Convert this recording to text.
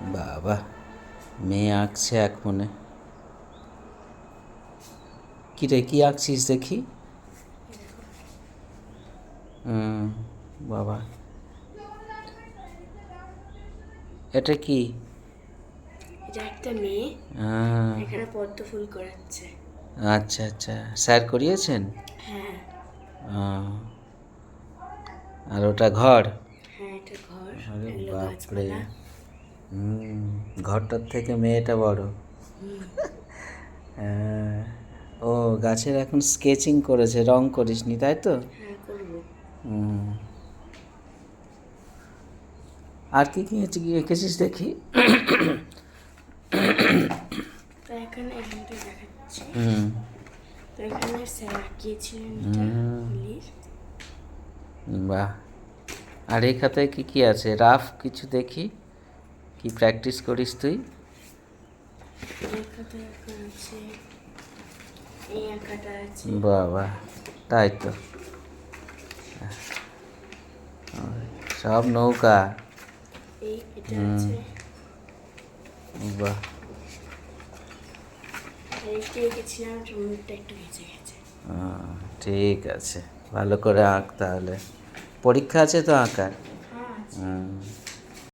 বাবা, মেয়ে আঁকছে এক মনে। কি রে, কি আঁকছিস দেখি? বাবা, এটা কি? এটা একটা মেয়ে হ্যাঁ, এখানে পদ্ম ফুল করাচ্ছে। আচ্ছা আচ্ছা, স্যার করিয়েছেন? হ্যাঁ আহ, আর ওটা ঘর? হ্যাঁ, এটা ঘর, আরে এগুলো বাপরে, গাছপালা। ঘরটার থেকে মেয়েটা বড়। হ্যাঁ, ও গাছের এখন স্কেচিং করেছে, রং করিসনি তাই তো? হ্যাঁ, করবো। হুম। আর কি কি এঁকেছিস দেখি? তো এখানটা দেখাচ্ছি। হুম তো এখানে স্যার আঁকিয়েছিলেন এটা ফুলের। বাহ। আর এই খাতায় কি কি আছে? রাফ কিছু দেখি, কি প্র্যাকটিস করিস তুই? এই খাতায় আঁকা আছে, এই আঁকাটা আছে। বাবা, তাই তো, সব নৌকা। এটা আছে। বাহ, আর একটু এঁকেছিলাম, মুখটা একটু ভেজে গেছে। ঠিক আছে, ভালো করে আঁক তাহলে। পরীক্ষা আছে তো আঁকার? হ্যাঁ আছে। হুম।